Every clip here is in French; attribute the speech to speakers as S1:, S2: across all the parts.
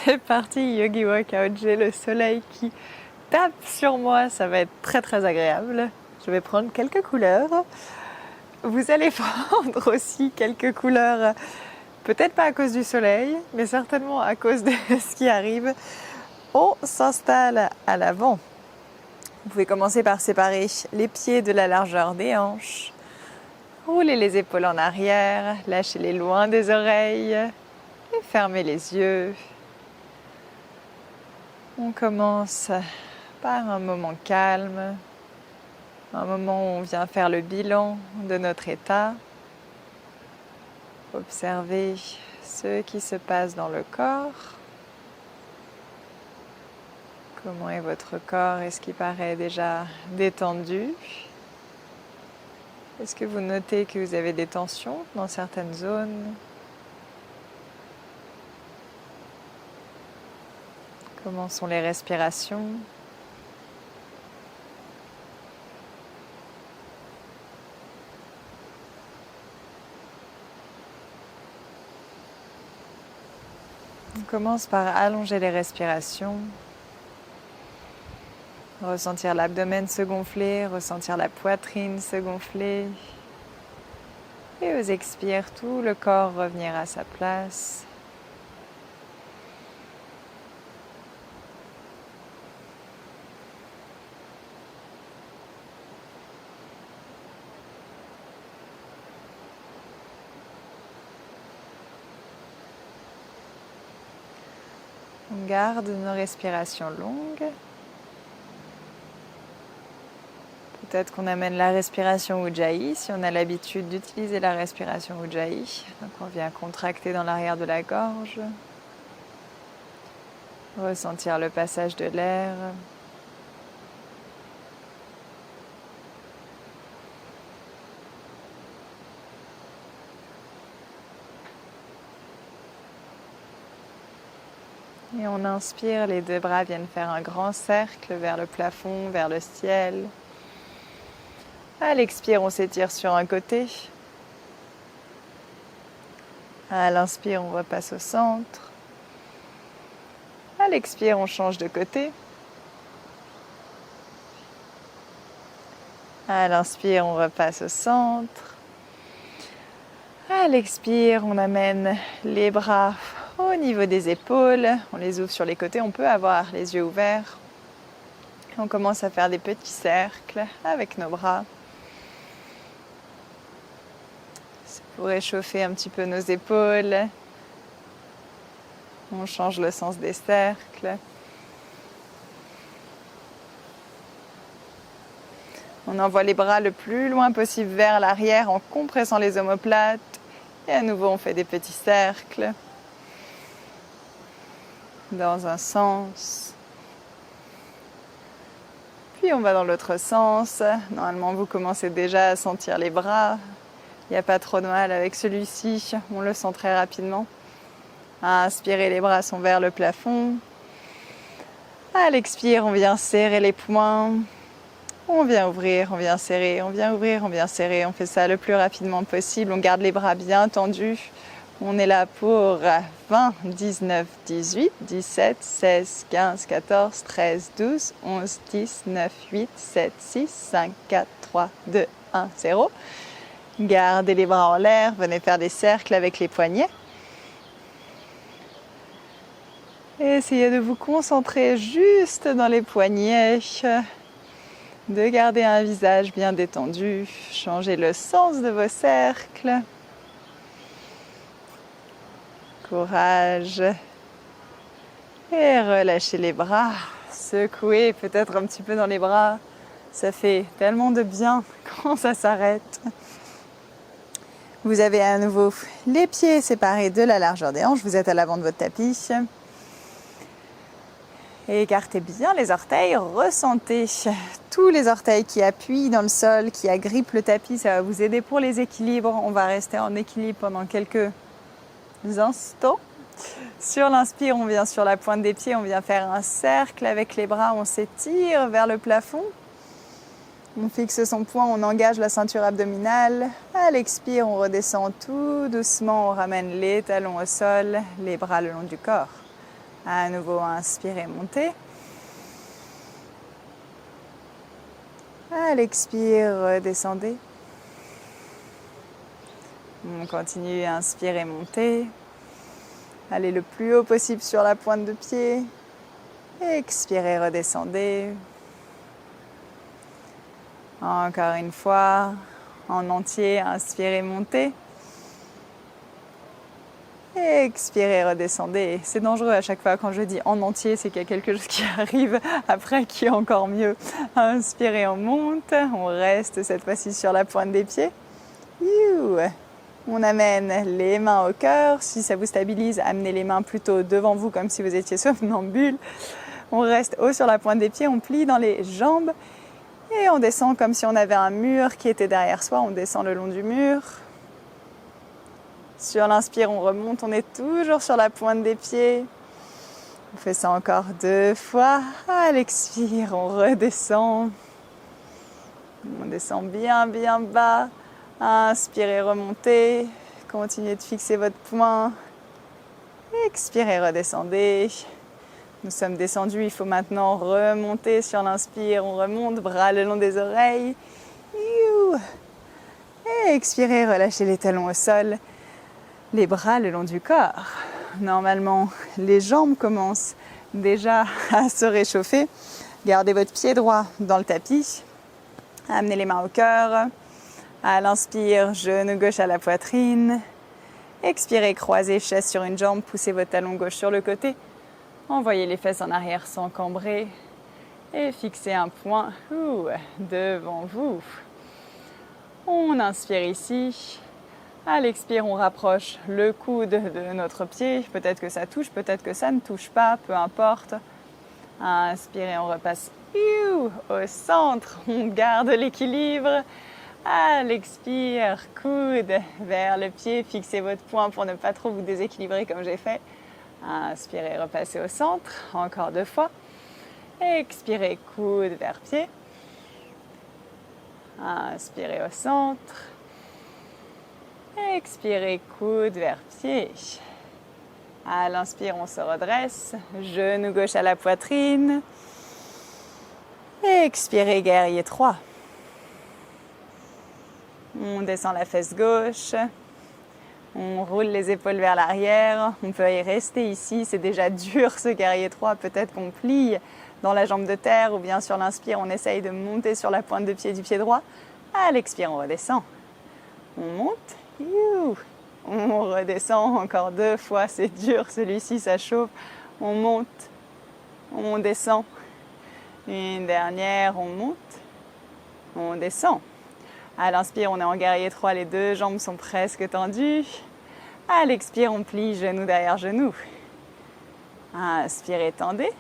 S1: C'est parti, Yogi Workout. J'ai le soleil qui tape sur moi. Ça va être très très agréable. Je vais prendre quelques couleurs. Vous allez prendre aussi quelques couleurs, peut-être pas à cause du soleil, mais certainement à cause de ce qui arrive. On s'installe à l'avant. Vous pouvez commencer par séparer les pieds de la largeur des hanches. Roulez les épaules en arrière, lâchez-les loin des oreilles et fermez les yeux. On commence par un moment calme, un moment où on vient faire le bilan de notre état. Observez ce qui se passe dans le corps. Comment est votre corps? Est-ce qu'il paraît déjà détendu? Est-ce que vous notez que vous avez des tensions dans certaines zones? Comment sont les respirations? On commence par allonger les respirations. Ressentir l'abdomen se gonfler, ressentir la poitrine se gonfler. Et aux expires, tout le corps revenir à sa place. On garde nos respirations longues. Peut-être qu'on amène la respiration Ujjayi, si on a l'habitude d'utiliser la respiration Ujjayi. Donc on vient contracter dans l'arrière de la gorge. Ressentir le passage de l'air. Et on inspire, les deux bras viennent faire un grand cercle vers le plafond, vers le ciel. À l'expire, on s'étire sur un côté. À l'inspire, on repasse au centre. À l'expire, on change de côté. À l'inspire, on repasse au centre. À l'expire, on amène les bras au niveau des épaules. On les ouvre sur les côtés. On peut avoir les yeux ouverts. On commence à faire des petits cercles avec nos bras. Pour réchauffer un petit peu nos épaules. On change le sens des cercles. On envoie les bras le plus loin possible vers l'arrière en compressant les omoplates. Et à nouveau, on fait des petits cercles. Dans un sens. Puis on va dans l'autre sens. Normalement, vous commencez déjà à sentir les bras. Il n'y a pas trop de mal avec celui-ci, on le sent très rapidement. À inspirer, les bras sont vers le plafond. À l'expire, on vient serrer les poings. On vient ouvrir, on vient serrer, on vient ouvrir, on vient serrer. On fait ça le plus rapidement possible. On garde les bras bien tendus. On est là pour 20, 19, 18, 17, 16, 15, 14, 13, 12, 11, 10, 9, 8, 7, 6, 5, 4, 3, 2, 1, 0. Gardez les bras en l'air, venez faire des cercles avec les poignets. Et essayez de vous concentrer juste dans les poignets, de garder un visage bien détendu. Changez le sens de vos cercles. Courage. Et relâchez les bras. Secouez peut-être un petit peu dans les bras. Ça fait tellement de bien quand ça s'arrête. Vous avez à nouveau les pieds séparés de la largeur des hanches. Vous êtes à l'avant de votre tapis. Et écartez bien les orteils. Ressentez tous les orteils qui appuient dans le sol, qui agrippent le tapis. Ça va vous aider pour les équilibres. On va rester en équilibre pendant quelques instants. Sur l'inspire, on vient sur la pointe des pieds. On vient faire un cercle avec les bras. On s'étire vers le plafond. On fixe son poing, on engage la ceinture abdominale. À l'expire, on redescend tout doucement, on ramène les talons au sol, les bras le long du corps. À nouveau, inspirez, montez. À l'expire, descendez. On continue, inspirez, montez. Allez le plus haut possible sur la pointe de pied. Expirez, redescendez. Encore une fois, en entier, inspirez, montez. Expirez, redescendez. C'est dangereux à chaque fois quand je dis en entier, c'est qu'il y a quelque chose qui arrive après qui est encore mieux. Inspirez, on monte. On reste cette fois-ci sur la pointe des pieds. On amène les mains au cœur. Si ça vous stabilise, amenez les mains plutôt devant vous comme si vous étiez somnambule. On reste haut sur la pointe des pieds, on plie dans les jambes et on descend comme si on avait un mur qui était derrière soi. On descend le long du mur. Sur l'inspire, on remonte, on est toujours sur la pointe des pieds. On fait ça encore 2 fois. À l'expire, on redescend. On descend bien, bien bas. Inspirez, remontez. Continuez de fixer votre poing. Expirez, redescendez. Nous sommes descendus, il faut maintenant remonter sur l'inspire. On remonte, bras le long des oreilles. Et expirez, relâchez les talons au sol. Les bras le long du corps. Normalement, les jambes commencent déjà à se réchauffer. Gardez votre pied droit dans le tapis. Amenez les mains au cœur. À l'inspire, genou gauche à la poitrine. Expirez, croisez chaise sur une jambe, poussez votre talon gauche sur le côté. Envoyez les fesses en arrière sans cambrer. Et fixez un point devant vous. On inspire ici. À l'expire, on rapproche le coude de notre pied. Peut-être que ça touche, peut-être que ça ne touche pas, peu importe. Inspirez, on repasse au centre. On garde l'équilibre. À l'expire, coude vers le pied. Fixez votre poing pour ne pas trop vous déséquilibrer comme j'ai fait. Inspirez, repassez au centre. Encore 2 fois. Expirez, coude vers pied. Inspirez au centre. Expirez, coude vers pied. À l'inspire, on se redresse. Genou gauche à la poitrine. Expirez, guerrier 3. On descend la fesse gauche. On roule les épaules vers l'arrière. On peut y rester ici. C'est déjà dur ce guerrier 3. Peut-être qu'on plie dans la jambe de terre ou bien sur l'inspire, on essaye de monter sur la pointe de pied du pied droit. À l'expire, on redescend. On monte. On redescend encore 2 fois. C'est dur celui-ci, ça chauffe. On monte. On descend. Une dernière, on monte. On descend. À l'inspire, on est en guerrier 3, les 2 jambes sont presque tendues. À l'expire, on plie genou derrière genou. Inspirez, tendez.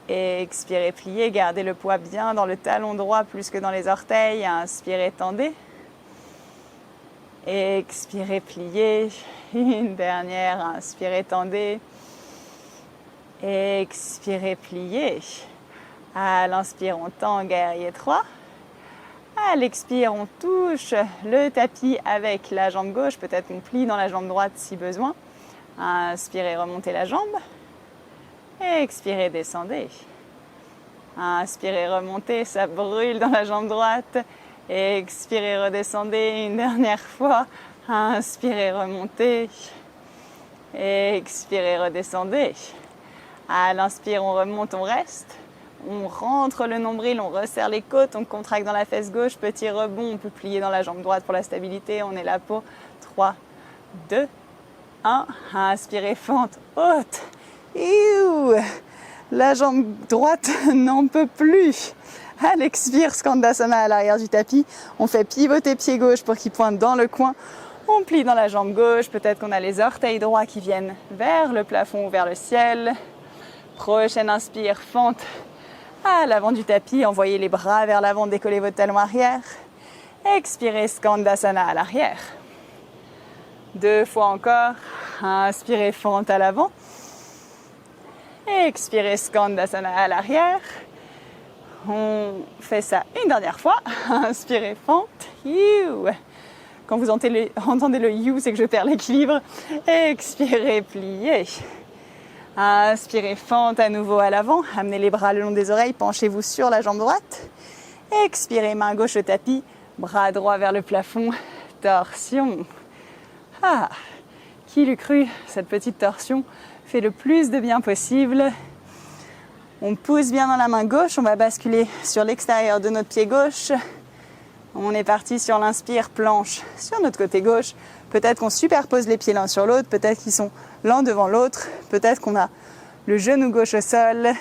S1: Expirez, pliez, gardez le poids bien dans le talon droit plus que dans les orteils. Inspirez, tendez. Expirez, pliez. Une dernière, inspirez, tendez. Expirez, pliez. À l'inspire, on tend, guerrier 3. À l'expire, on touche le tapis avec la jambe gauche. Peut-être qu'on plie dans la jambe droite si besoin. Inspirez, remontez la jambe. Expirez, descendez. Inspirez, remontez, ça brûle dans la jambe droite. Expirez, redescendez une dernière fois. Inspirez, remontez. Expirez, redescendez. À l'inspire, on remonte, on reste. On rentre le nombril, on resserre les côtes, on contracte dans la fesse gauche. Petit rebond, on peut plier dans la jambe droite pour la stabilité. On est là pour 3, 2, 1. Inspirez, fente haute. La jambe droite n'en peut plus. À l'expire, Skandasana à l'arrière du tapis. On fait pivoter pied gauche pour qu'il pointe dans le coin. On plie dans la jambe gauche. Peut-être qu'on a les orteils droits qui viennent vers le plafond ou vers le ciel. Prochaine inspire, fente à l'avant du tapis. Envoyez les bras vers l'avant, décollez votre talon arrière. Expirez, Skandasana à l'arrière. 2 fois encore. Inspirez, fente à l'avant. Expirez, Skandasana à l'arrière. On fait ça une dernière fois. Inspirez, fente. Quand vous entendez le you, c'est que je perds l'équilibre. Expirez, pliez. Inspirez, fente à nouveau à l'avant. Amenez les bras le long des oreilles, penchez-vous sur la jambe droite. Expirez, main gauche au tapis, bras droit vers le plafond, torsion. Qui l'eût cru, cette petite torsion fait le plus de bien possible. On pousse bien dans la main gauche, on va basculer sur l'extérieur de notre pied gauche. On est parti sur l'inspire, planche sur notre côté gauche. Peut-être qu'on superpose les pieds l'un sur l'autre, peut-être qu'ils sont l'un devant l'autre, peut-être qu'on a le genou gauche au sol.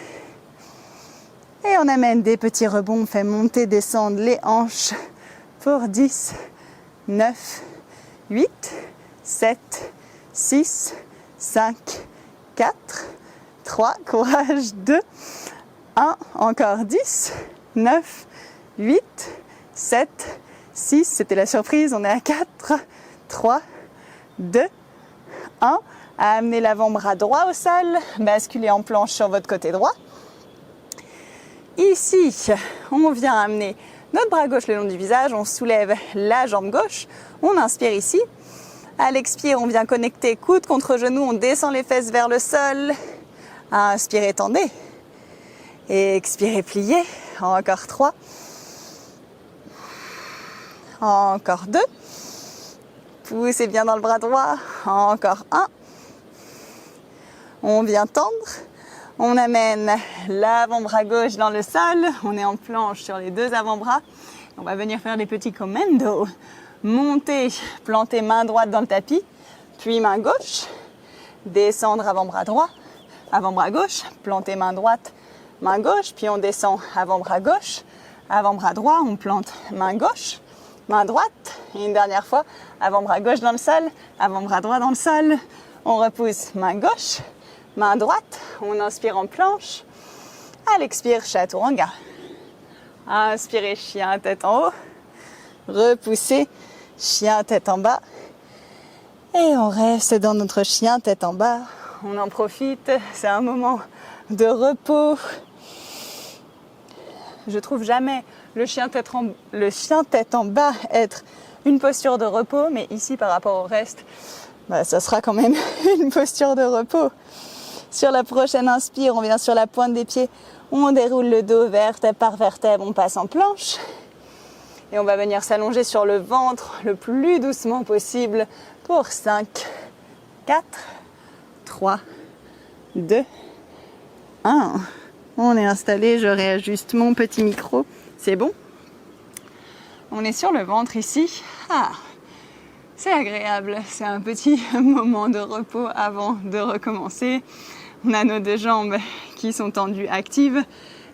S1: Et on amène des petits rebonds, on fait monter, descendre les hanches pour 10, 9, 8, 7, 6, 5, 4, 3, courage, 2, 1, encore 10, 9, 8, 7, 6, c'était la surprise, on est à 4, 3, 2, 1. Amenez l'avant-bras droit au sol, basculez en planche sur votre côté droit. Ici, on vient amener notre bras gauche le long du visage, on soulève la jambe gauche, on inspire ici. À l'expire, on vient connecter coude contre genou, on descend les fesses vers le sol. Inspirez, tendez. Et expirez, pliez. Encore 3. Encore 2. Poussez bien dans le bras droit. Encore 1. On vient tendre. On amène l'avant-bras gauche dans le sol. On est en planche sur les deux avant-bras. On va venir faire des petits commandos. Monter, planter main droite dans le tapis, puis main gauche. Descendre avant-bras droit, avant-bras gauche. Planter main droite, main gauche. Puis on descend avant-bras gauche, avant-bras droit. On plante main gauche, main droite. Et une dernière fois, avant-bras gauche dans le sol, avant-bras droit dans le sol. On repousse main gauche, main droite. On inspire en planche. À l'expire, chaturanga. Inspirez, chien, tête en haut. Repoussez, chien, tête en bas. Et on reste dans notre chien, tête en bas. On en profite, c'est un moment de repos. Je trouve jamais le chien tête en bas être une posture de repos, mais ici par rapport au reste, ça sera quand même une posture de repos. Sur la prochaine inspire, on vient sur la pointe des pieds, on déroule le dos vertèbre par vertèbre, on passe en planche. Et on va venir s'allonger sur le ventre le plus doucement possible pour 5, 4, 3, 2, 1. On est installé, je réajuste mon petit micro. C'est bon? On est sur le ventre ici. C'est agréable. C'est un petit moment de repos avant de recommencer. On a nos deux jambes qui sont tendues, actives.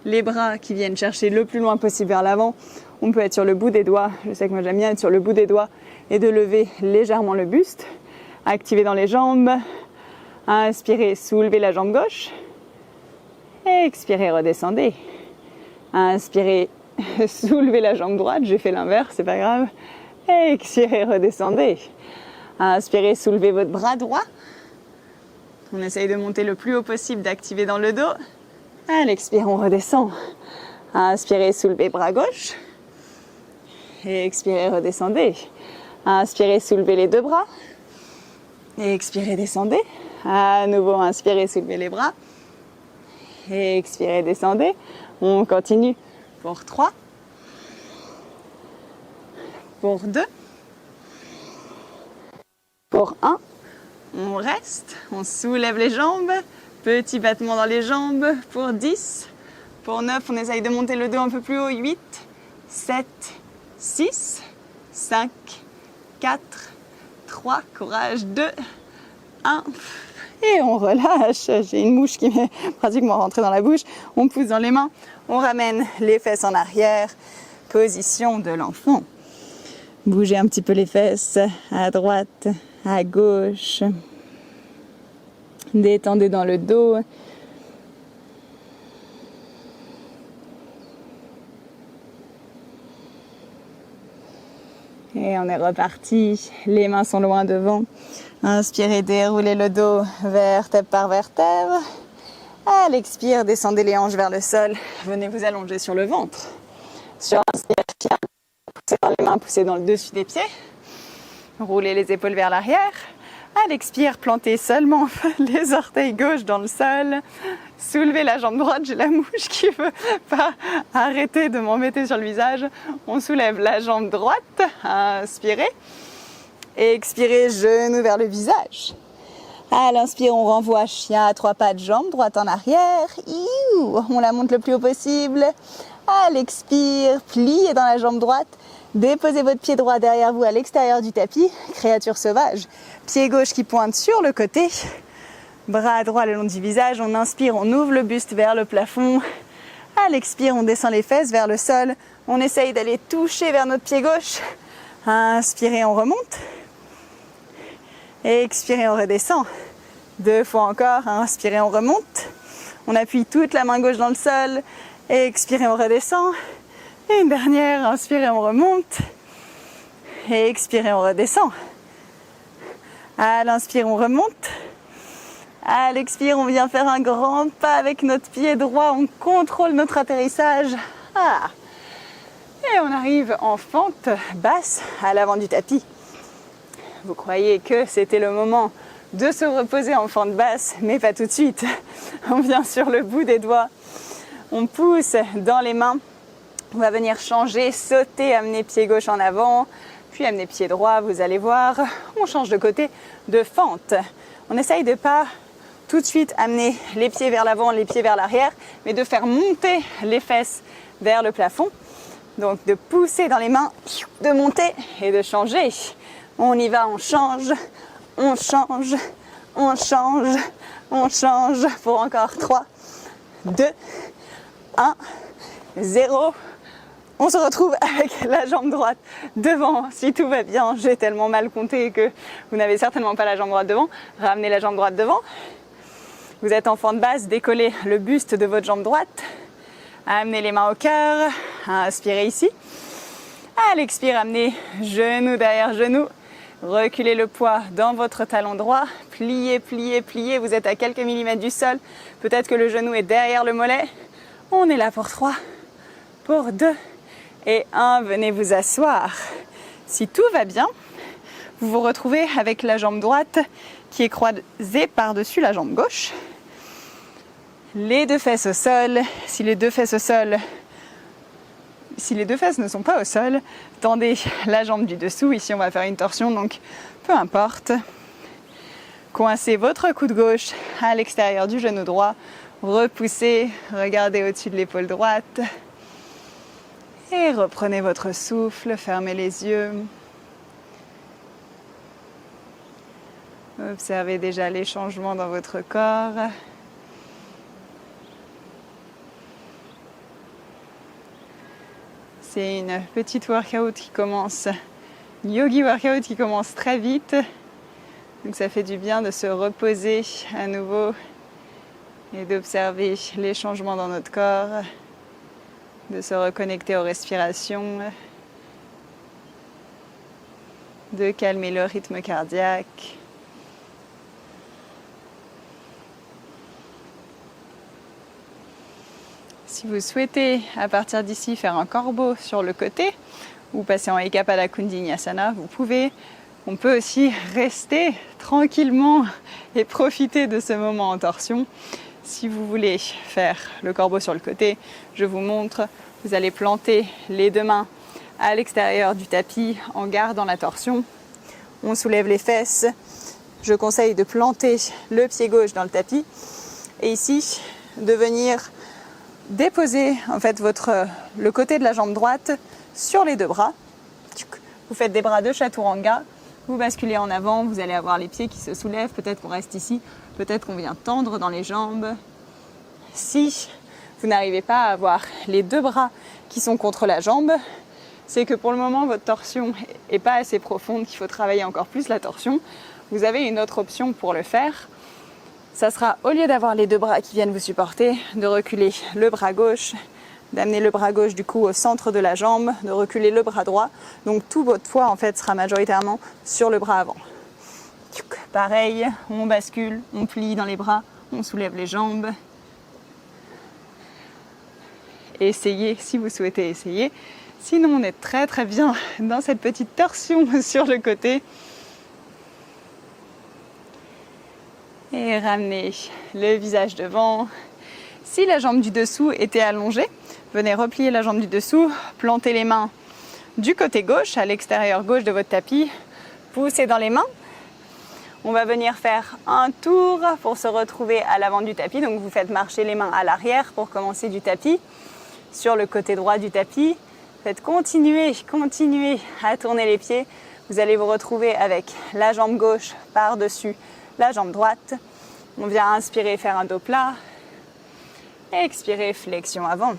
S1: Les bras qui viennent chercher le plus loin possible vers l'avant. On peut être sur le bout des doigts. Je sais que moi j'aime bien être sur le bout des doigts et de lever légèrement le buste. Activez dans les jambes. Inspirez, soulevez la jambe gauche. Expirez, redescendez. Inspirez, soulevez la jambe droite. J'ai fait l'inverse, c'est pas grave. Expirez, redescendez. Inspirez, soulevez votre bras droit. On essaye de monter le plus haut possible, d'activer dans le dos. À l'expire, on redescend. Inspirez, soulevez bras gauche. Et expirez, redescendez. Inspirez, soulevez les deux bras. Et expirez, descendez. À nouveau, inspirez, soulevez les bras. Et expirez, descendez. On continue pour 3. Pour 2. Pour 1. On reste. On soulève les jambes. Petit battement dans les jambes pour 10. Pour 9, on essaye de monter le dos un peu plus haut. 8, 7, 6, 5, 4, 3, courage, 2, 1. Et on relâche. J'ai une mouche qui m'est pratiquement rentrée dans la bouche. On pousse dans les mains. On ramène les fesses en arrière. Position de l'enfant. Bougez un petit peu les fesses à droite, à gauche. Détendez dans le dos. Et on est reparti. Les mains sont loin devant. Inspirez, déroulez le dos vertèbre par vertèbre. À l'expire, descendez les hanches vers le sol. Venez vous allonger sur le ventre. Sur inspire, chien. Poussez dans les mains, poussez dans le dessus des pieds. Roulez les épaules vers l'arrière. À l'expire, plantez seulement les orteils gauche dans le sol. Soulevez la jambe droite. J'ai la mouche qui veut pas arrêter de m'embêter sur le visage. On soulève la jambe droite. Inspirez. Et expirez, genou vers le visage. À l'inspire, on renvoie chien à 3 pattes, jambe droite en arrière. On la monte le plus haut possible. À l'expire, pliez dans la jambe droite. Déposez votre pied droit derrière vous à l'extérieur du tapis, créature sauvage. Pied gauche qui pointe sur le côté, bras droit le long du visage. On inspire, on ouvre le buste vers le plafond. À l'expire, on descend les fesses vers le sol. On essaye d'aller toucher vers notre pied gauche. Inspirez, on remonte. Expirez, on redescend. 2 fois encore, inspirez, on remonte. On appuie toute la main gauche dans le sol. Expirez, on redescend. Et une dernière, inspirez, on remonte. Et expirez, on redescend. À l'inspire, on remonte. À l'expire, on vient faire un grand pas avec notre pied droit. On contrôle notre atterrissage. Et on arrive en fente basse à l'avant du tapis. Vous croyez que c'était le moment de se reposer en fente basse, mais pas tout de suite. On vient sur le bout des doigts. On pousse dans les mains. On va venir changer, sauter, amener pied gauche en avant, puis amener pied droit, vous allez voir. On change de côté, de fente. On essaye de pas tout de suite amener les pieds vers l'avant, les pieds vers l'arrière, mais de faire monter les fesses vers le plafond. Donc de pousser dans les mains, de monter et de changer. On y va, on change, on change, on change, on change. Pour encore 3, 2, 1, 0. On se retrouve avec la jambe droite devant, si tout va bien. J'ai tellement mal compté que vous n'avez certainement pas la jambe droite devant. Ramenez la jambe droite devant. Vous êtes en fente basse, décollez le buste de votre jambe droite. Amenez les mains au cœur. Inspirez ici. À l'expire, amenez genou derrière genou. Reculez le poids dans votre talon droit. Pliez, pliez, pliez. Vous êtes à quelques millimètres du sol. Peut-être que le genou est derrière le mollet. On est là pour 3, pour 2 et 1. Venez vous asseoir. Si tout va bien, vous vous retrouvez avec la jambe droite qui est croisée par-dessus la jambe gauche. Les 2 fesses au sol. Si les 2 fesses ne sont pas au sol, tendez la jambe du dessous. Ici, on va faire une torsion, donc peu importe. Coincez votre coude gauche à l'extérieur du genou droit. Repoussez, regardez au-dessus de l'épaule droite. Et reprenez votre souffle, fermez les yeux. Observez déjà les changements dans votre corps. C'est une petite workout qui commence, une yogi workout qui commence très vite. Donc ça fait du bien de se reposer à nouveau et d'observer les changements dans notre corps, de se reconnecter aux respirations, de calmer le rythme cardiaque. Si vous souhaitez, à partir d'ici, faire un corbeau sur le côté ou passer en Ekapada Kundiniyasana, vous pouvez. On peut aussi rester tranquillement et profiter de ce moment en torsion. Si vous voulez faire le corbeau sur le côté, je vous montre. Vous allez planter les 2 mains à l'extérieur du tapis en gardant la torsion. On soulève les fesses. Je conseille de planter le pied gauche dans le tapis. Et ici, de venir déposer en fait le côté de la jambe droite sur les 2 bras. Vous faites des bras de chaturanga. Vous basculez en avant, vous allez avoir les pieds qui se soulèvent. Peut-être qu'on reste ici, peut-être qu'on vient tendre dans les jambes. Si vous n'arrivez pas à avoir les 2 bras qui sont contre la jambe, c'est que pour le moment, votre torsion n'est pas assez profonde, qu'il faut travailler encore plus la torsion. Vous avez une autre option pour le faire. Ça sera, au lieu d'avoir les 2 bras qui viennent vous supporter, de reculer le bras gauche, d'amener le bras gauche du coup au centre de la jambe, de reculer le bras droit. Donc tout votre poids en fait sera majoritairement sur le bras avant. Pareil, on bascule, on plie dans les bras, on soulève les jambes. Essayez si vous souhaitez essayer. Sinon on est très très bien dans cette petite torsion sur le côté. Et ramenez le visage devant. Si la jambe du dessous était allongée, venez replier la jambe du dessous, plantez les mains du côté gauche, à l'extérieur gauche de votre tapis, poussez dans les mains. On va venir faire un tour pour se retrouver à l'avant du tapis. Donc vous faites marcher les mains à l'arrière pour commencer du tapis. Sur le côté droit du tapis, faites continuer à tourner les pieds. Vous allez vous retrouver avec la jambe gauche par-dessus la jambe droite. On vient inspirer, faire un dos plat. Expirez, flexion avant.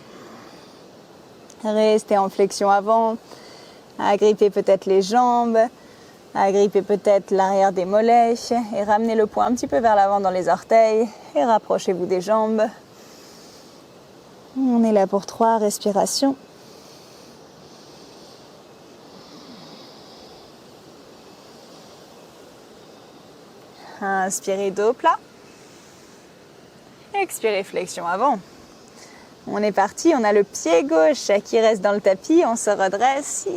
S1: Restez en flexion avant. Agrippez peut-être les jambes. Agrippez peut-être l'arrière des mollets. Et ramenez le poing un petit peu vers l'avant dans les orteils. Et rapprochez-vous des jambes. On est là pour 3 respirations. Inspirez, dos plat. Expirez, flexion avant. On est parti, on a le pied gauche qui reste dans le tapis, on se redresse.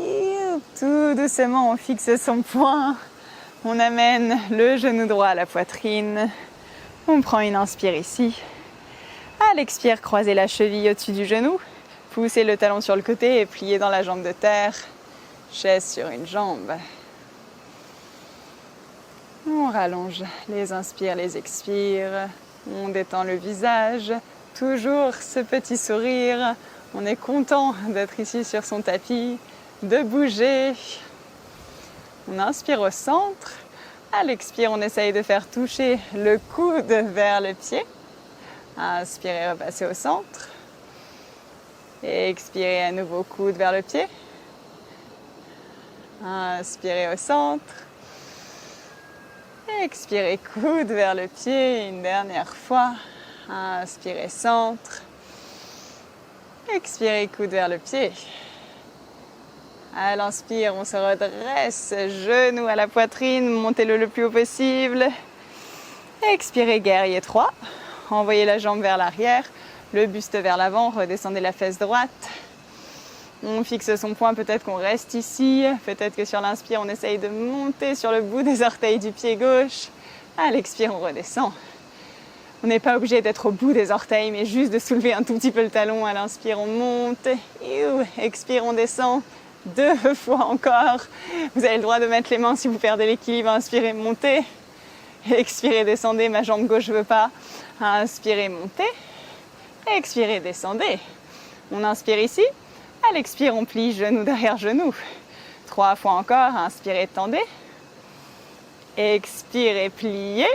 S1: Tout doucement, on fixe son poing. On amène le genou droit à la poitrine. On prend une inspire ici. À l'expire, croisez la cheville au-dessus du genou. Poussez le talon sur le côté et pliez dans la jambe de terre. Chaise sur une jambe. On rallonge les inspires, les expires. On détend le visage. Toujours ce petit sourire. On est content d'être ici sur son tapis, de bouger. On inspire au centre. À l'expire, on essaye de faire toucher le coude vers le pied. Inspirez, repassez au centre. Et expirez à nouveau, coude vers le pied. Inspirez au centre. Expirez, coude vers le pied, une dernière fois. Inspirez, centre. Expirez, coude vers le pied. À l'inspire, on se redresse, genou à la poitrine, montez-le le plus haut possible. Expirez, guerrier 3. Envoyez la jambe vers l'arrière, le buste vers l'avant, redescendez la fesse droite. On fixe son poing, peut-être qu'on reste ici, peut-être que sur l'inspire, on essaye de monter sur le bout des orteils du pied gauche. À l'expire, on redescend. On n'est pas obligé d'être au bout des orteils, mais juste de soulever un tout petit peu le talon. À l'inspire, on monte. Expire, on descend. 2 fois encore. Vous avez le droit de mettre les mains si vous perdez l'équilibre. Inspirez, montez. Expirez, descendez. Ma jambe gauche ne veut pas. Inspirez, montez. Expirez, descendez. On inspire ici. À l'expire, on plie genou derrière genou. 3 fois encore. Inspirez, tendez. Expirez, pliez.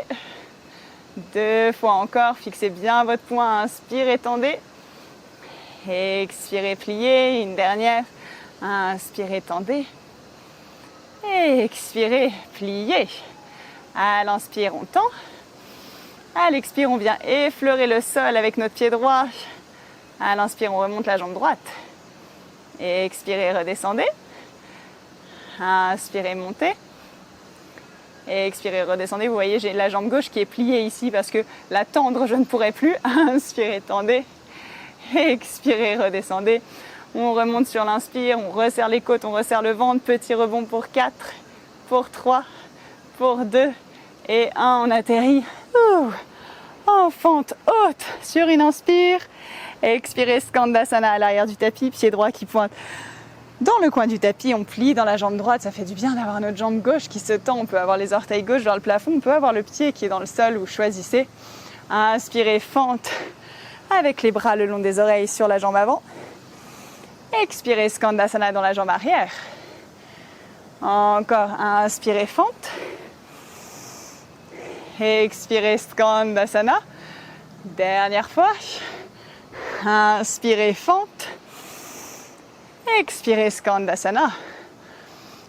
S1: 2 fois encore. Fixez bien votre poing. Inspirez, tendez. Expirez, pliez. Une dernière. Inspirez, tendez. Expirez, pliez. À l'inspire, on tend. À l'expire, on vient effleurer le sol avec notre pied droit. À l'inspire, on remonte la jambe droite. Expirez, redescendez. Inspirez, montez. Expirez, redescendez. Vous voyez, j'ai la jambe gauche qui est pliée ici parce que la tendre, je ne pourrai plus. Inspirez, tendez. Expirez, redescendez. On remonte sur l'inspire, on resserre les côtes, on resserre le ventre. Petit rebond pour 4, pour 3, pour 2 et 1. On atterrit. En fente haute sur une inspire. Expirez, Skandasana à l'arrière du tapis, pied droit qui pointe dans le coin du tapis. On plie dans la jambe droite, ça fait du bien d'avoir notre jambe gauche qui se tend. On peut avoir les orteils gauche vers le plafond, on peut avoir le pied qui est dans le sol, vous choisissez. Inspirez, fente avec les bras le long des oreilles sur la jambe avant. Expirez, Skandasana dans la jambe arrière. Encore, inspirez, fente. Expirez, Skandasana. Dernière fois. Inspirez, fente. Expirez, Skandasana.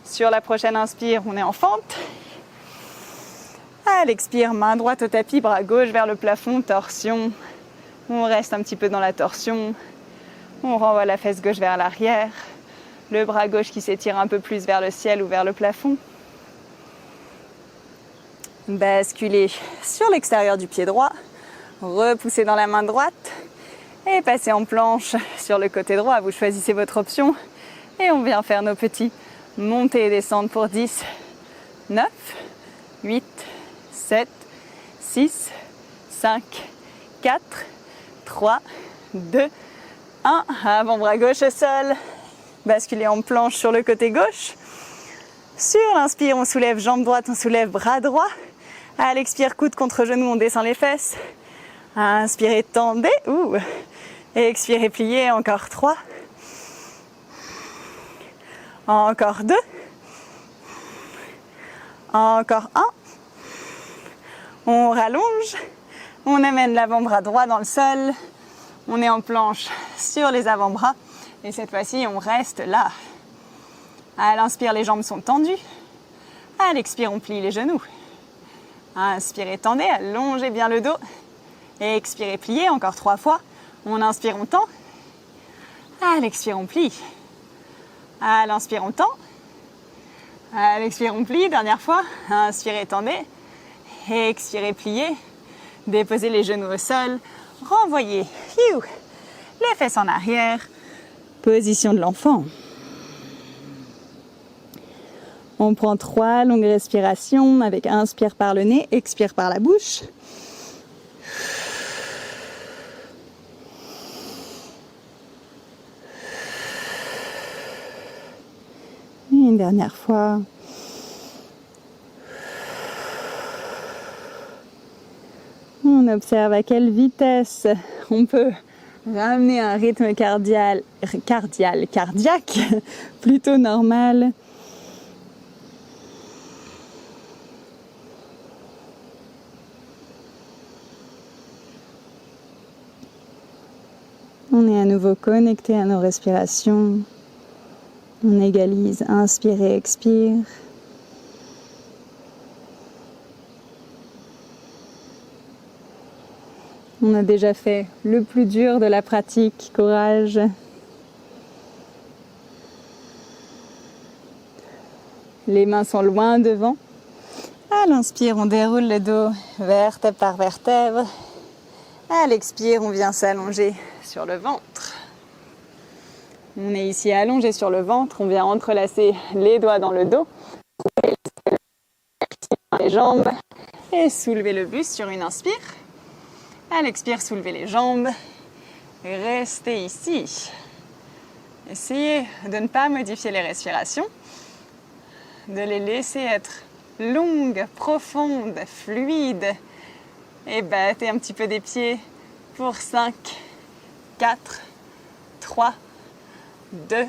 S1: Sur la prochaine inspire, on est en fente. À l'expire, main droite au tapis, bras gauche vers le plafond, torsion. On reste un petit peu dans la torsion. On renvoie la fesse gauche vers l'arrière. Le bras gauche qui s'étire un peu plus vers le ciel ou vers le plafond. Basculez sur l'extérieur du pied droit. Repoussez dans la main droite. Et passez en planche sur le côté droit. Vous choisissez votre option. Et on vient faire nos petits montées et descentes pour 10, 9, 8, 7, 6, 5, 4, 3, 2, 1. Avant-bras gauche au sol. Basculez en planche sur le côté gauche. Sur l'inspire, on soulève jambe droite, on soulève bras droit. À l'expire, coude contre genou, on descend les fesses. Inspirez, tendez. Expirez, pliez. Encore 3. Encore 2. Encore 1. On rallonge. On amène l'avant-bras droit dans le sol. On est en planche sur les avant-bras. Et cette fois-ci, on reste là. À l'inspire, les jambes sont tendues. À l'expire, on plie les genoux. Inspirez, tendez, allongez bien le dos. Expirez, pliez, encore 3 fois. On inspire, on tend. À l'expire, on plie. À l'inspire, on tend. À l'expire, on plie, dernière fois. Inspirez, tendez. Expirez, pliez. Déposez les genoux au sol. Renvoyez les fesses en arrière. Position de l'enfant. On prend 3 longues respirations avec inspire par le nez, expire par la bouche. Et une dernière fois. On observe à quelle vitesse on peut ramener un rythme cardiaque plutôt normal. On est à nouveau connecté à nos respirations. On égalise, inspire et expire. On a déjà fait le plus dur de la pratique, courage. Les mains sont loin devant. À l'inspire, on déroule le dos vertèbre par vertèbre. À l'expire, on vient s'allonger sur le ventre. On est ici allongé sur le ventre, on vient entrelacer les doigts dans le dos, les jambes et soulever le buste sur une inspire. À l'expire, soulevez les jambes et restez ici. Essayez de ne pas modifier les respirations, de les laisser être longues, profondes, fluides et battez un petit peu des pieds pour 5, 4, 3, 2,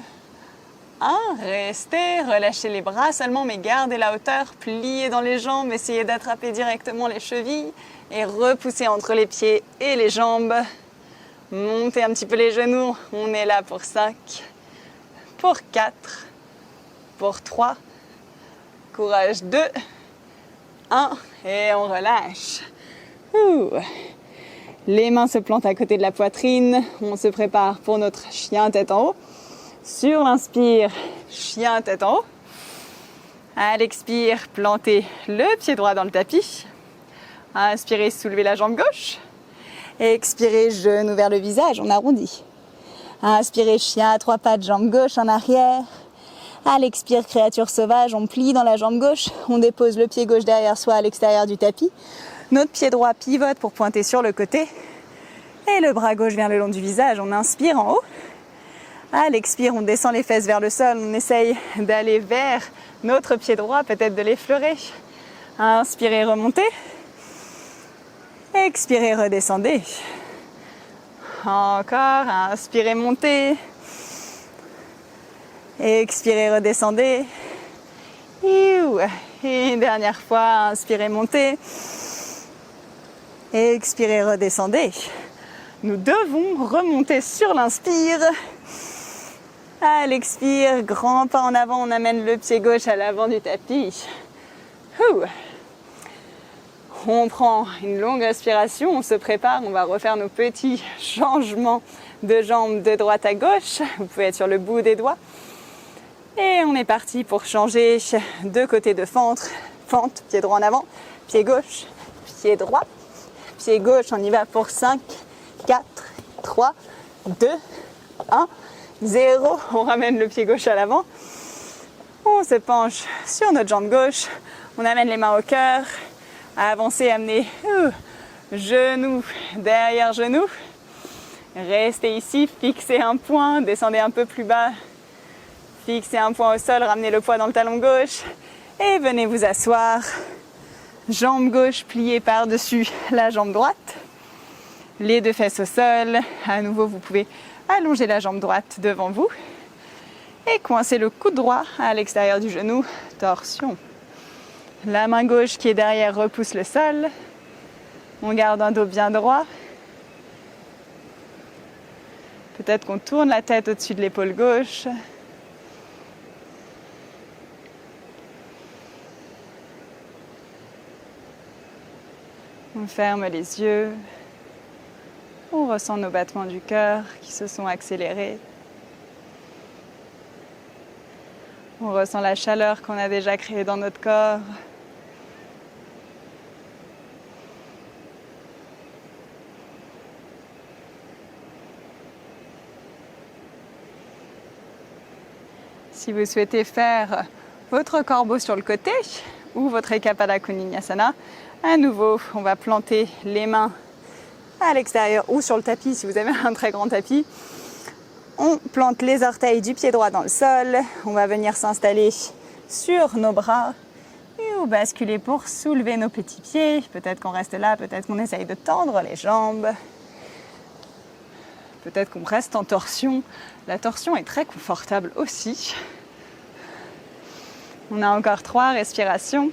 S1: 1. Restez, relâchez les bras seulement, mais gardez la hauteur, pliez dans les jambes, essayez d'attraper directement les chevilles et repoussez entre les pieds et les jambes. Montez un petit peu les genoux, on est là pour 5, pour 4, pour 3, courage 2, 1 et on relâche. Les mains se plantent à côté de la poitrine. On se prépare pour notre chien tête en haut. Sur l'inspire, chien tête en haut. À l'expire, plantez le pied droit dans le tapis. Inspirez, soulevez la jambe gauche. Expirez, genou vers le visage, on arrondit. Inspirez, chien à 3 pattes, jambe gauche en arrière. À l'expire, créature sauvage, on plie dans la jambe gauche. On dépose le pied gauche derrière soi à l'extérieur du tapis. Notre pied droit pivote pour pointer sur le côté. Et le bras gauche vient le long du visage. On inspire en haut. À l'expire, on descend les fesses vers le sol. On essaye d'aller vers notre pied droit, peut-être de l'effleurer. Inspirez, remontez. Expirez, redescendez. Encore. Inspirez, montez. Expirez, redescendez. Et une dernière fois, inspirez, montez. Expirez, redescendez. Nous devons remonter sur l'inspire. À l'expire, grand pas en avant, on amène le pied gauche à l'avant du tapis. On prend une longue respiration, on se prépare, on va refaire nos petits changements de jambes de droite à gauche. Vous pouvez être sur le bout des doigts. Et on est parti pour changer de côté de fente, pied droit en avant, pied gauche, pied droit. Pied gauche, on y va pour 5, 4, 3, 2, 1, 0. On ramène le pied gauche à l'avant. On se penche sur notre jambe gauche. On amène les mains au cœur. Avancez, amenez genou derrière genou. Restez ici, fixez un point, descendez un peu plus bas. Fixez un point au sol, ramenez le poids dans le talon gauche et venez vous asseoir. Jambe gauche pliée par-dessus la jambe droite. Les deux fesses au sol. À nouveau, vous pouvez allonger la jambe droite devant vous et coincer le coude droit à l'extérieur du genou. Torsion. La main gauche qui est derrière repousse le sol. On garde un dos bien droit. Peut-être qu'on tourne la tête au-dessus de l'épaule gauche. On ferme les yeux. On ressent nos battements du cœur qui se sont accélérés. On ressent la chaleur qu'on a déjà créée dans notre corps. Si vous souhaitez faire votre corbeau sur le côté ou votre Ekapada Kondinyasana, à nouveau, on va planter les mains à l'extérieur ou sur le tapis si vous avez un très grand tapis. On plante les orteils du pied droit dans le sol. On va venir s'installer sur nos bras et on basculer pour soulever nos petits pieds. Peut-être qu'on reste là, peut-être qu'on essaye de tendre les jambes. Peut-être qu'on reste en torsion. La torsion est très confortable aussi. On a encore 3 respirations.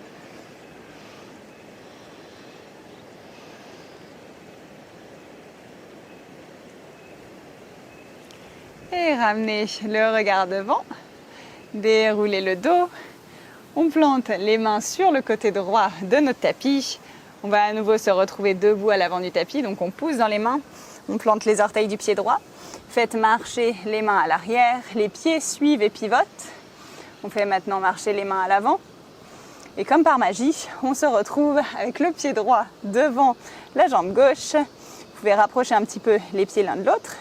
S1: Et ramenez le regard devant. Déroulez le dos. On plante les mains sur le côté droit de notre tapis. On va à nouveau se retrouver debout à l'avant du tapis. Donc on pousse dans les mains. On plante les orteils du pied droit. Faites marcher les mains à l'arrière. Les pieds suivent et pivotent. On fait maintenant marcher les mains à l'avant. Et comme par magie, on se retrouve avec le pied droit devant la jambe gauche. Vous pouvez rapprocher un petit peu les pieds l'un de l'autre.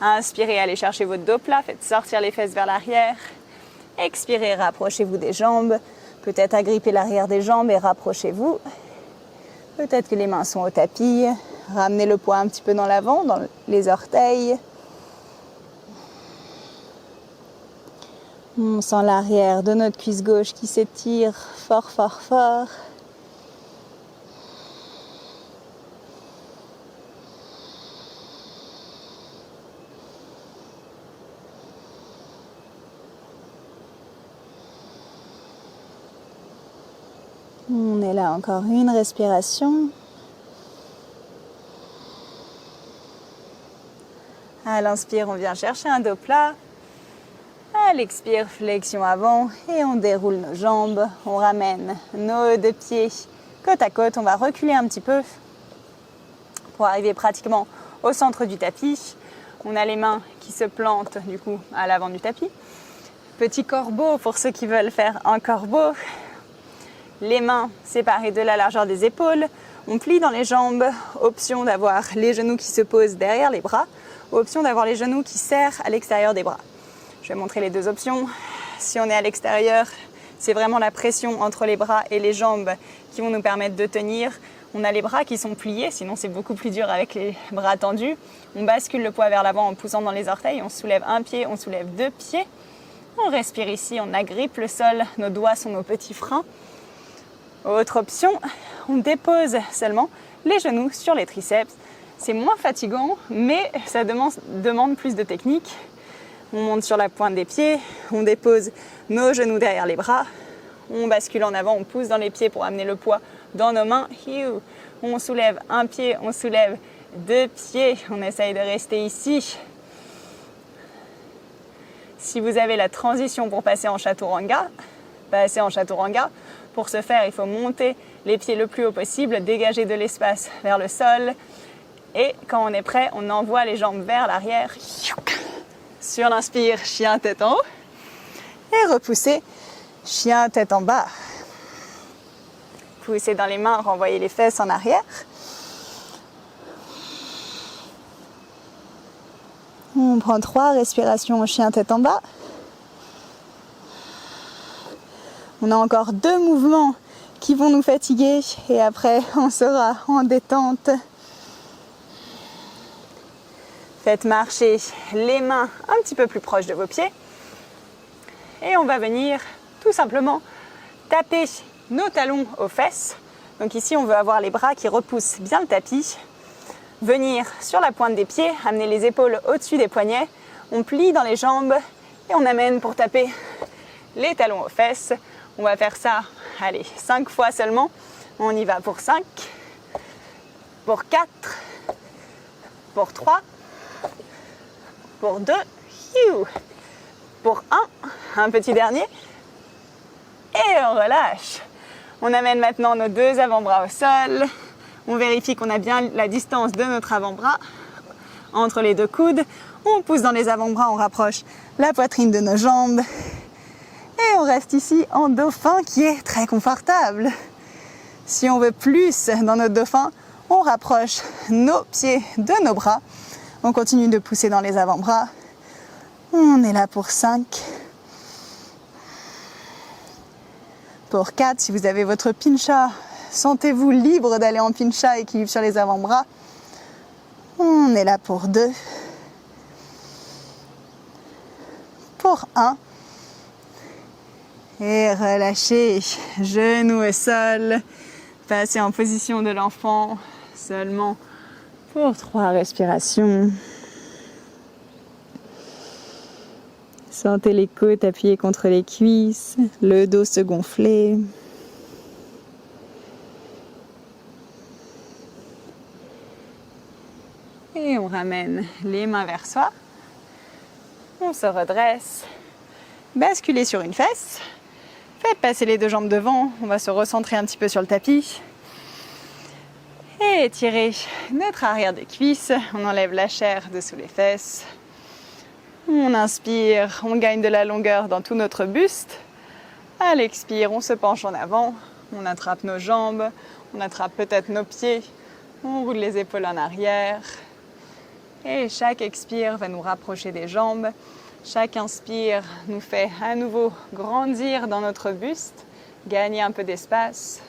S1: Inspirez, allez chercher votre dos plat. Faites sortir les fesses vers l'arrière. Expirez, rapprochez-vous des jambes. Peut-être agrippez l'arrière des jambes et rapprochez-vous. Peut-être que les mains sont au tapis. Ramenez le poids un petit peu dans l'avant, dans les orteils. On sent l'arrière de notre cuisse gauche qui s'étire fort, fort, fort. On est là, encore une respiration. À l'inspire, on vient chercher un dos plat. À l'expire, flexion avant et on déroule nos jambes. On ramène nos 2 pieds côte à côte. On va reculer un petit peu pour arriver pratiquement au centre du tapis. On a les mains qui se plantent du coup à l'avant du tapis. Petit corbeau pour ceux qui veulent faire un corbeau. Les mains séparées de la largeur des épaules. On plie dans les jambes. Option d'avoir les genoux qui se posent derrière les bras. Option d'avoir les genoux qui serrent à l'extérieur des bras. Je vais montrer les 2 options. Si on est à l'extérieur, c'est vraiment la pression entre les bras et les jambes qui vont nous permettre de tenir. On a les bras qui sont pliés, sinon c'est beaucoup plus dur avec les bras tendus. On bascule le poids vers l'avant en poussant dans les orteils. On soulève un pied, on soulève 2 pieds. On respire ici, on agrippe le sol. Nos doigts sont nos petits freins. Autre option, on dépose seulement les genoux sur les triceps. C'est moins fatigant, mais ça demande plus de technique. On monte sur la pointe des pieds, on dépose nos genoux derrière les bras, on bascule en avant, on pousse dans les pieds pour amener le poids dans nos mains. On soulève un pied, on soulève 2 pieds, on essaye de rester ici. Si vous avez la transition pour passer en chaturanga, passez en chaturanga. Pour ce faire, il faut monter les pieds le plus haut possible, dégager de l'espace vers le sol. Et quand on est prêt, on envoie les jambes vers l'arrière. Sur l'inspire, chien tête en haut. Et repoussez, chien tête en bas. Poussez dans les mains, renvoyez les fesses en arrière. On prend 3 respirations, chien tête en bas. On a encore 2 mouvements qui vont nous fatiguer et après on sera en détente. Faites marcher les mains un petit peu plus proches de vos pieds et on va venir tout simplement taper nos talons aux fesses. Donc ici on veut avoir les bras qui repoussent bien le tapis. Venir sur la pointe des pieds, amener les épaules au-dessus des poignets. On plie dans les jambes et on amène pour taper les talons aux fesses. On va faire ça, allez, 5 fois seulement. On y va pour 5, pour 4, pour 3, pour 2, pour 1 petit dernier. Et on relâche. On amène maintenant nos 2 avant-bras au sol. On vérifie qu'on a bien la distance de notre avant-bras entre les 2 coudes. On pousse dans les avant-bras, on rapproche la poitrine de nos jambes. Et on reste ici en dauphin qui est très confortable. Si on veut plus dans notre dauphin, on rapproche nos pieds de nos bras. On continue de pousser dans les avant-bras. On est là pour 5. Pour 4, si vous avez votre pincha, sentez-vous libre d'aller en pincha, équilibre sur les avant-bras. On est là pour 2. Pour 1. Et relâchez, genoux au sol. Passez en position de l'enfant seulement pour 3 respirations. Sentez les côtes appuyées contre les cuisses, le dos se gonfler. Et on ramène les mains vers soi. On se redresse. Basculez sur une fesse. Faites passer les 2 jambes devant. On va se recentrer un petit peu sur le tapis. Et étirez notre arrière des cuisses. On enlève la chair dessous les fesses. On inspire, on gagne de la longueur dans tout notre buste. À l'expire, on se penche en avant. On attrape nos jambes. On attrape peut-être nos pieds. On roule les épaules en arrière. Et chaque expire va nous rapprocher des jambes. Chaque inspire nous fait à nouveau grandir dans notre buste, gagner un peu d'espace.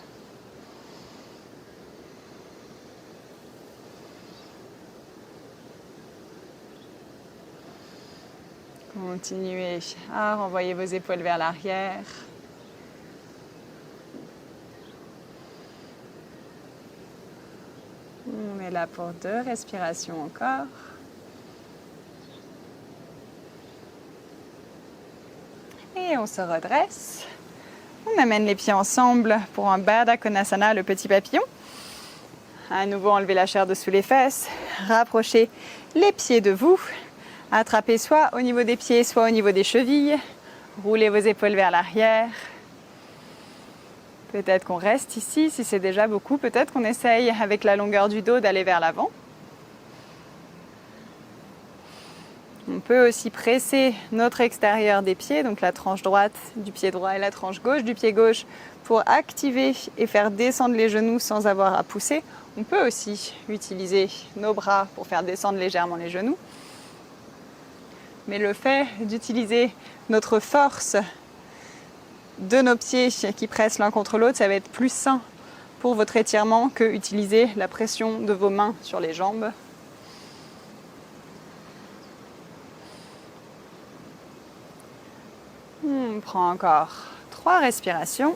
S1: Continuez à renvoyer vos épaules vers l'arrière. On est là pour 2 respirations encore. Et on se redresse. On amène les pieds ensemble pour un Baddha Konasana, le petit papillon. À nouveau, enlevez la chair dessous les fesses. Rapprochez les pieds de vous. Attrapez soit au niveau des pieds, soit au niveau des chevilles. Roulez vos épaules vers l'arrière. Peut-être qu'on reste ici, si c'est déjà beaucoup. Peut-être qu'on essaye, avec la longueur du dos, d'aller vers l'avant. On peut aussi presser notre extérieur des pieds, donc la tranche droite du pied droit et la tranche gauche du pied gauche, pour activer et faire descendre les genoux sans avoir à pousser. On peut aussi utiliser nos bras pour faire descendre légèrement les genoux. Mais le fait d'utiliser notre force de nos pieds qui pressent l'un contre l'autre, ça va être plus sain pour votre étirement que utiliser la pression de vos mains sur les jambes. On prend encore 3 respirations.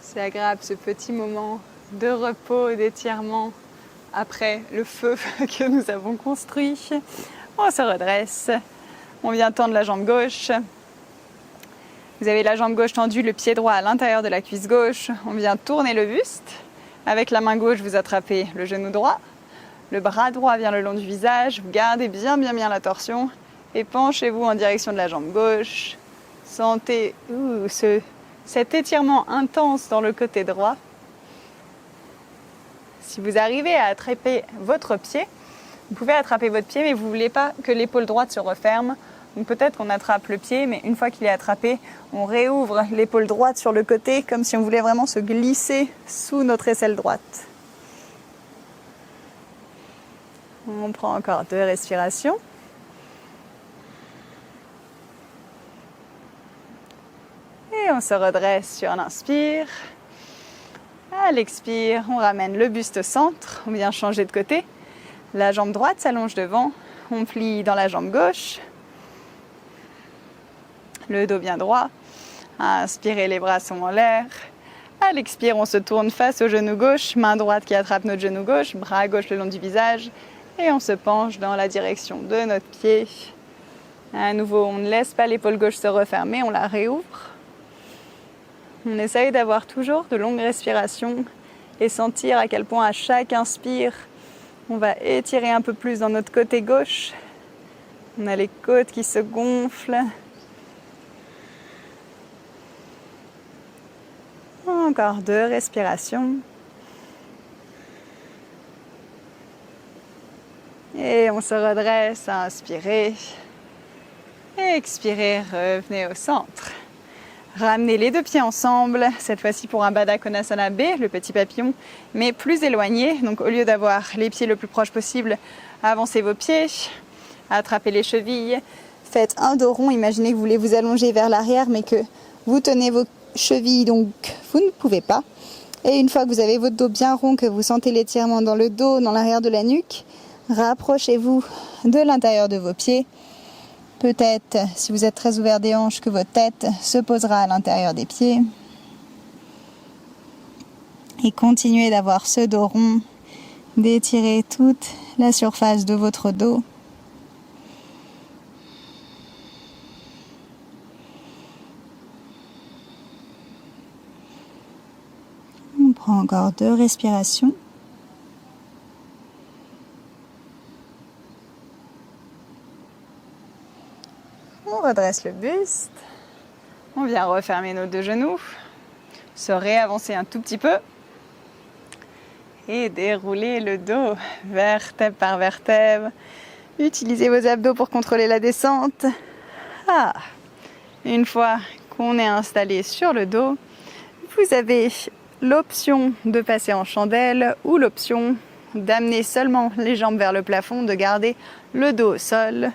S1: C'est agréable ce petit moment de repos et d'étirement après le feu que nous avons construit. On se redresse. On vient tendre la jambe gauche. Vous avez la jambe gauche tendue, le pied droit à l'intérieur de la cuisse gauche. On vient tourner le buste. Avec la main gauche, vous attrapez le genou droit. Le bras droit vient le long du visage. Vous gardez bien la torsion. Et penchez-vous en direction de la jambe gauche. Sentez cet étirement intense dans le côté droit. Si vous arrivez à attraper votre pied, vous pouvez attraper votre pied, mais vous ne voulez pas que l'épaule droite se referme. Donc peut-être qu'on attrape le pied, mais une fois qu'il est attrapé, on réouvre l'épaule droite sur le côté, comme si on voulait vraiment se glisser sous notre aisselle droite. On prend encore 2 respirations. Et on se redresse sur l'inspire. À l'expire, on ramène le buste au centre. On vient changer de côté. La jambe droite s'allonge devant. On plie dans la jambe gauche. Le dos bien droit. Inspirez, les bras sont en l'air. À l'expire, on se tourne face au genou gauche, main droite qui attrape notre genou gauche, bras gauche le long du visage. Et on se penche dans la direction de notre pied. À nouveau, on ne laisse pas l'épaule gauche se refermer, on la réouvre. On essaye d'avoir toujours de longues respirations et sentir à quel point à chaque inspire, on va étirer un peu plus dans notre côté gauche. On a les côtes qui se gonflent. Encore 2 respirations. Et on se redresse, inspirez. Expirez, revenez au centre. Ramenez les 2 pieds ensemble, cette fois-ci pour un Baddha Konasana B, le petit papillon, mais plus éloigné. Donc au lieu d'avoir les pieds le plus proche possible, avancez vos pieds, attrapez les chevilles. Faites un dos rond, imaginez que vous voulez vous allonger vers l'arrière, mais que vous tenez vos chevilles, donc vous ne pouvez pas. Et une fois que vous avez votre dos bien rond, que vous sentez l'étirement dans le dos, dans l'arrière de la nuque, rapprochez-vous de l'intérieur de vos pieds. Peut-être, si vous êtes très ouvert des hanches, que votre tête se posera à l'intérieur des pieds. Et continuez d'avoir ce dos rond, d'étirer toute la surface de votre dos. On prend encore 2 respirations. On redresse le buste. On vient refermer nos 2 genoux. Se réavancer un tout petit peu. Et dérouler le dos, vertèbre par vertèbre. Utilisez vos abdos pour contrôler la descente. Une fois qu'on est installé sur le dos, vous avez l'option de passer en chandelle ou l'option d'amener seulement les jambes vers le plafond, de garder le dos au sol.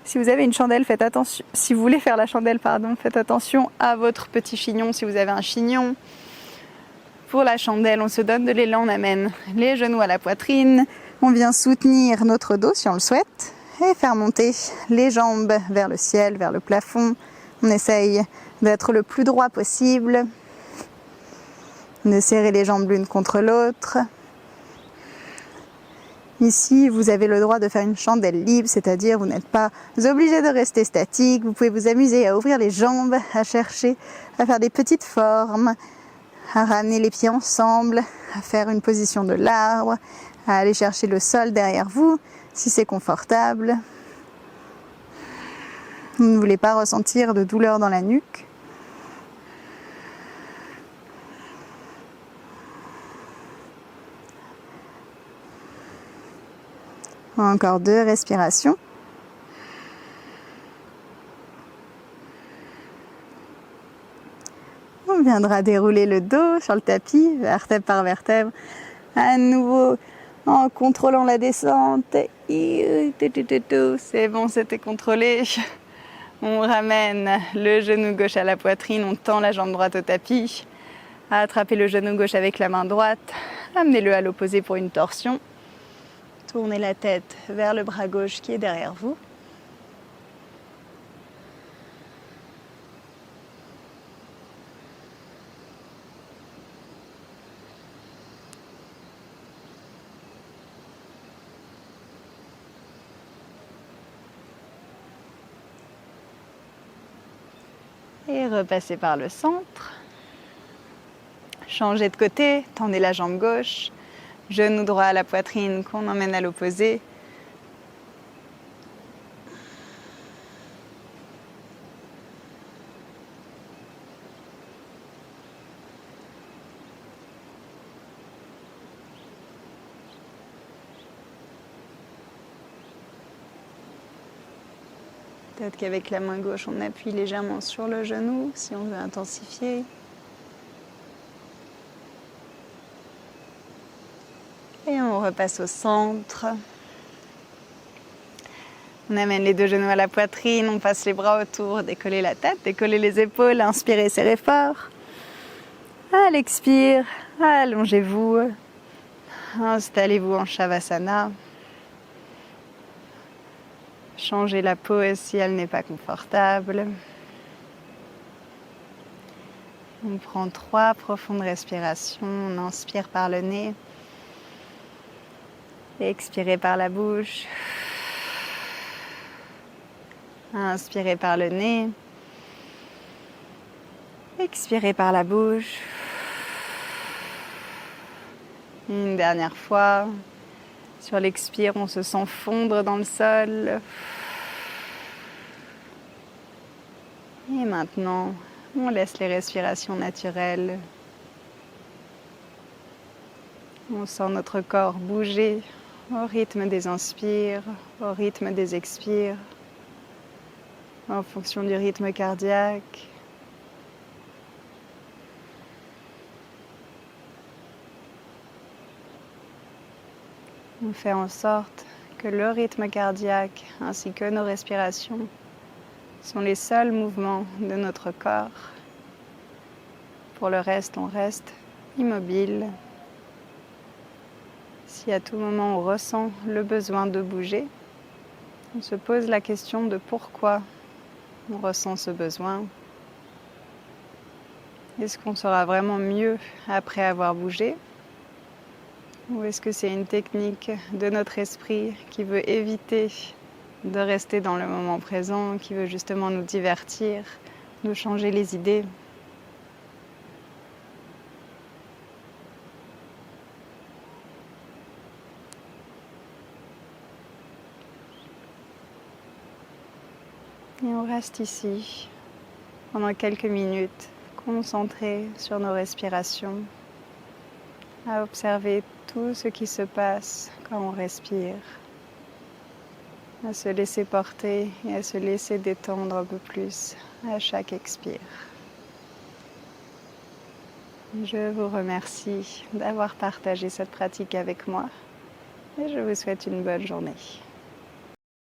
S1: Si vous avez une chandelle, faites attention. Si vous voulez faire la chandelle, faites attention à votre petit chignon si vous avez un chignon. Pour la chandelle, on se donne de l'élan, on amène les genoux à la poitrine. On vient soutenir notre dos si on le souhaite et faire monter les jambes vers le ciel, vers le plafond. On essaye d'être le plus droit possible, de serrer les jambes l'une contre l'autre. Ici, vous avez le droit de faire une chandelle libre, c'est-à-dire vous n'êtes pas obligé de rester statique. Vous pouvez vous amuser à ouvrir les jambes, à chercher, à faire des petites formes, à ramener les pieds ensemble, à faire une position de l'arbre, à aller chercher le sol derrière vous, si c'est confortable. Vous ne voulez pas ressentir de douleur dans la nuque. Encore 2 respirations. On viendra dérouler le dos sur le tapis, vertèbre par vertèbre. À nouveau, en contrôlant la descente. C'est bon, c'était contrôlé. On ramène le genou gauche à la poitrine, on tend la jambe droite au tapis. Attrapez le genou gauche avec la main droite. Amenez-le à l'opposé pour une torsion. Tournez la tête vers le bras gauche qui est derrière vous. Et repassez par le centre. Changez de côté, tendez la jambe gauche. Genou droit à la poitrine qu'on emmène à l'opposé. Peut-être qu'avec la main gauche, on appuie légèrement sur le genou si on veut intensifier. Et on repasse au centre. On amène les deux genoux à la poitrine, on passe les bras autour, décoller la tête, décoller les épaules, inspirez, serrez fort. À l'expire, allongez-vous, installez-vous en Shavasana. Changez la pose si elle n'est pas confortable. On prend 3 profondes respirations, on inspire par le nez, expirez par la bouche. Inspirez par le nez, expirez par la bouche. Une dernière fois. Sur l'expire, on se sent fondre dans le sol. Et maintenant, on laisse les respirations naturelles. On sent notre corps bouger au rythme des inspires, au rythme des expires, en fonction du rythme cardiaque. On fait en sorte que le rythme cardiaque ainsi que nos respirations sont les seuls mouvements de notre corps. Pour le reste, on reste immobile. Si à tout moment on ressent le besoin de bouger, on se pose la question de pourquoi on ressent ce besoin. Est-ce qu'on sera vraiment mieux après avoir bougé ? Ou est-ce que c'est une technique de notre esprit qui veut éviter de rester dans le moment présent, qui veut justement nous divertir, nous changer les idées ? Et on reste ici pendant quelques minutes, concentrés sur nos respirations, à observer tout ce qui se passe quand on respire, à se laisser porter et à se laisser détendre un peu plus à chaque expire. Je vous remercie d'avoir partagé cette pratique avec moi et je vous souhaite une bonne journée.